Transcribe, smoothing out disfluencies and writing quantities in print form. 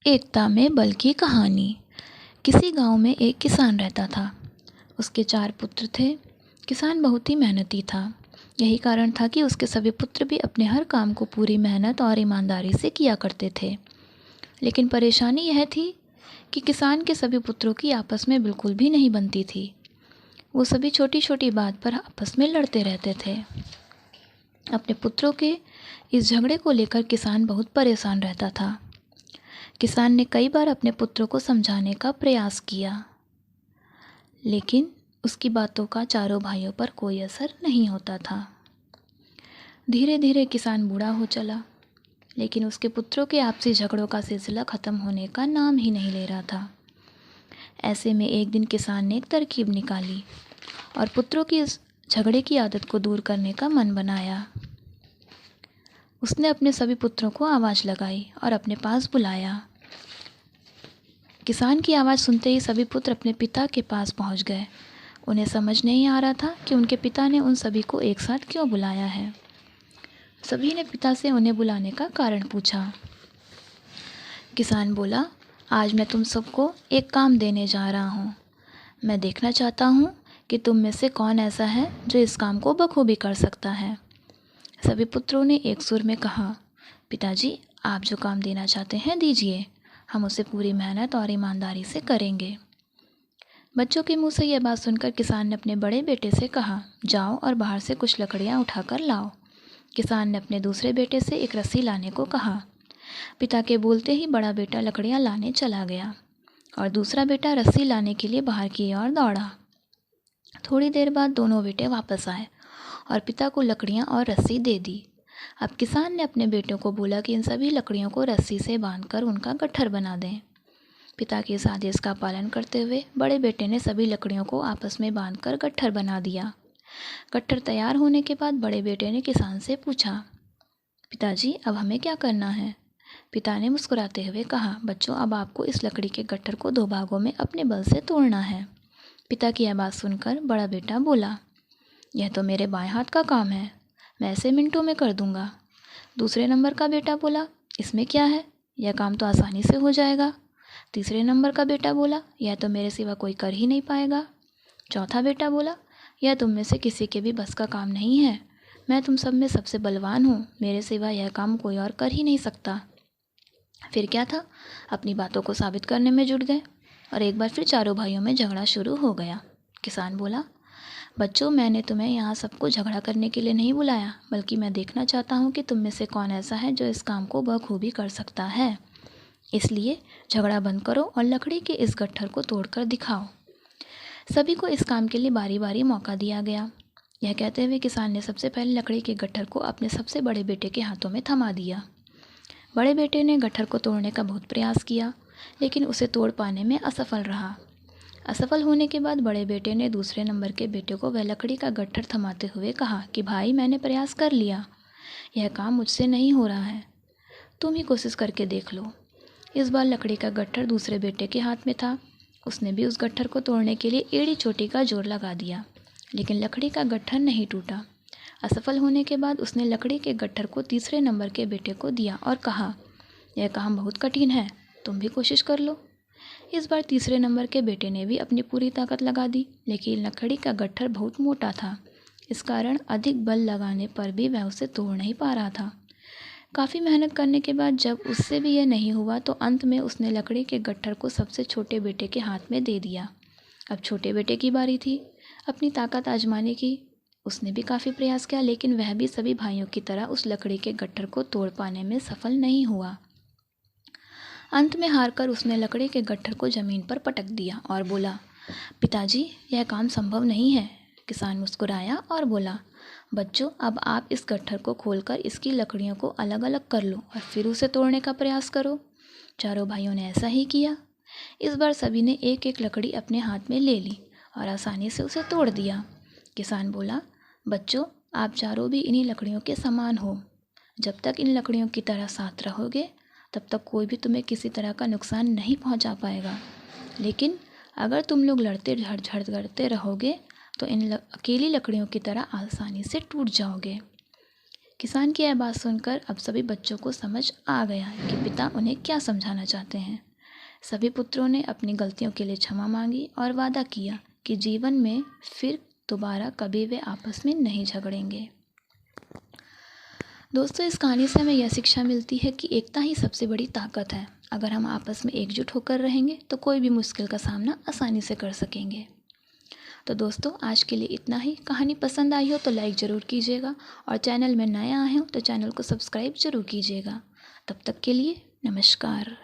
एकता में बल की कहानी। किसी गांव में एक किसान रहता था। उसके 4 पुत्र थे। किसान बहुत ही मेहनती था। यही कारण था कि उसके सभी पुत्र भी अपने हर काम को पूरी मेहनत और ईमानदारी से किया करते थे। लेकिन परेशानी यह थी कि किसान के सभी पुत्रों की आपस में बिल्कुल भी नहीं बनती थी। वो सभी छोटी छोटी बात पर आपस में लड़ते रहते थे। अपने पुत्रों के इस झगड़े को लेकर किसान बहुत परेशान रहता था। किसान ने कई बार अपने पुत्रों को समझाने का प्रयास किया, लेकिन उसकी बातों का चारों भाइयों पर कोई असर नहीं होता था। धीरे धीरे किसान बूढ़ा हो चला, लेकिन उसके पुत्रों के आपसी झगड़ों का सिलसिला ख़त्म होने का नाम ही नहीं ले रहा था। ऐसे में एक दिन किसान ने एक तरकीब निकाली और पुत्रों की इस झगड़े की आदत को दूर करने का मन बनाया। उसने अपने सभी पुत्रों को आवाज़ लगाई और अपने पास बुलाया। किसान की आवाज़ सुनते ही सभी पुत्र अपने पिता के पास पहुंच गए। उन्हें समझ नहीं आ रहा था कि उनके पिता ने उन सभी को एक साथ क्यों बुलाया है। सभी ने पिता से उन्हें बुलाने का कारण पूछा। किसान बोला, आज मैं तुम सबको एक काम देने जा रहा हूँ। मैं देखना चाहता हूँ कि तुम में से कौन ऐसा है जो इस काम को बखूबी कर सकता है। सभी पुत्रों ने एक सुर में कहा, पिताजी, आप जो काम देना चाहते हैं दीजिए, हम उसे पूरी मेहनत और ईमानदारी से करेंगे। बच्चों के मुंह से यह बात सुनकर किसान ने अपने बड़े बेटे से कहा, जाओ और बाहर से कुछ लकड़ियां उठाकर लाओ। किसान ने अपने दूसरे बेटे से एक रस्सी लाने को कहा। पिता के बोलते ही बड़ा बेटा लकड़ियां लाने चला गया और दूसरा बेटा रस्सी लाने के लिए बाहर की ओर दौड़ा। थोड़ी देर बाद दोनों बेटे वापस आए और पिता को लकड़ियां और रस्सी दे दी। अब किसान ने अपने बेटों को बोला कि इन सभी लकड़ियों को रस्सी से बांधकर उनका गट्ठर बना दें। पिता के इस आदेश का पालन करते हुए बड़े बेटे ने सभी लकड़ियों को आपस में बांधकर गट्ठर बना दिया। गट्ठर तैयार होने के बाद बड़े बेटे ने किसान से पूछा, पिताजी, अब हमें क्या करना है? पिता ने मुस्कुराते हुए कहा, बच्चों, अब आपको इस लकड़ी के गट्ठर को 2 भागों में अपने बल से तोड़ना है। पिता की यह बात सुनकर बड़ा बेटा बोला, यह तो मेरे बाएं हाथ का काम है, मैं ऐसे मिनटों में कर दूंगा। दूसरे नंबर का बेटा बोला, इसमें क्या है, यह काम तो आसानी से हो जाएगा। तीसरे नंबर का बेटा बोला, यह तो मेरे सिवा कोई कर ही नहीं पाएगा। चौथा बेटा बोला, यह तुम में से किसी के भी बस का काम नहीं है, मैं तुम सब में सबसे बलवान हूँ, मेरे सिवा यह काम कोई और कर ही नहीं सकता। फिर क्या था, अपनी बातों को साबित करने में जुट गए और एक बार फिर चारों भाइयों में झगड़ा शुरू हो गया। किसान बोला, बच्चों, मैंने तुम्हें यहाँ सबको झगड़ा करने के लिए नहीं बुलाया, बल्कि मैं देखना चाहता हूँ कि तुम में से कौन ऐसा है जो इस काम को बखूबी कर सकता है। इसलिए झगड़ा बंद करो और लकड़ी के इस गट्ठर को तोड़कर दिखाओ। सभी को इस काम के लिए बारी बारी मौका दिया गया। यह कहते हुए किसान ने सबसे पहले लकड़ी के गट्ठर को अपने सबसे बड़े बेटे के हाथों में थमा दिया। बड़े बेटे ने गट्ठर को तोड़ने का बहुत प्रयास किया, लेकिन उसे तोड़ पाने में असफल रहा। असफल होने के बाद बड़े बेटे ने दूसरे नंबर के बेटे को वह लकड़ी का गट्ठर थमाते हुए कहा कि भाई, मैंने प्रयास कर लिया, यह काम मुझसे नहीं हो रहा है, तुम ही कोशिश करके देख लो। इस बार लकड़ी का गट्ठर दूसरे बेटे के हाथ में था। उसने भी उस गट्ठर को तोड़ने के लिए एड़ी चोटी का जोर लगा दिया, लेकिन लकड़ी का गट्ठर नहीं टूटा। असफल होने के बाद उसने लकड़ी के गट्ठर को तीसरे नंबर के बेटे को दिया और कहा, यह काम बहुत कठिन है, तुम भी कोशिश कर लो। इस बार तीसरे नंबर के बेटे ने भी अपनी पूरी ताकत लगा दी, लेकिन लकड़ी का गट्ठर बहुत मोटा था। इस कारण अधिक बल लगाने पर भी वह उसे तोड़ नहीं पा रहा था। काफ़ी मेहनत करने के बाद जब उससे भी यह नहीं हुआ तो अंत में उसने लकड़ी के गट्ठर को सबसे छोटे बेटे के हाथ में दे दिया। अब छोटे बेटे की बारी थी अपनी ताकत आजमाने की। उसने भी काफ़ी प्रयास किया, लेकिन वह भी सभी भाइयों की तरह उस लकड़ी के गट्ठर को तोड़ पाने में सफल नहीं हुआ। अंत में हारकर उसने लकड़ी के गट्ठर को ज़मीन पर पटक दिया और बोला, पिताजी, यह काम संभव नहीं है। किसान मुस्कुराया और बोला, बच्चों, अब आप इस गट्ठर को खोलकर इसकी लकड़ियों को अलग अलग कर लो और फिर उसे तोड़ने का प्रयास करो। चारों भाइयों ने ऐसा ही किया। इस बार सभी ने एक एक लकड़ी अपने हाथ में ले ली और आसानी से उसे तोड़ दिया। किसान बोला, बच्चों, आप चारों भी इन्हीं लकड़ियों के समान हो। जब तक इन लकड़ियों की तरह साथ रहोगे तब तक कोई भी तुम्हें किसी तरह का नुकसान नहीं पहुंचा पाएगा, लेकिन अगर तुम लोग लड़ते झगड़ करते रहोगे तो इन अकेली लकड़ियों की तरह आसानी से टूट जाओगे। किसान की यह बात सुनकर अब सभी बच्चों को समझ आ गया कि पिता उन्हें क्या समझाना चाहते हैं। सभी पुत्रों ने अपनी गलतियों के लिए क्षमा मांगी और वादा किया कि जीवन में फिर दोबारा कभी वे आपस में नहीं झगड़ेंगे। दोस्तों, इस कहानी से हमें यह शिक्षा मिलती है कि एकता ही सबसे बड़ी ताकत है। अगर हम आपस में एकजुट होकर रहेंगे तो कोई भी मुश्किल का सामना आसानी से कर सकेंगे। तो दोस्तों, आज के लिए इतना ही। कहानी पसंद आई हो तो लाइक ज़रूर कीजिएगा और चैनल में नए आए हो तो चैनल को सब्सक्राइब ज़रूर कीजिएगा। तब तक के लिए नमस्कार।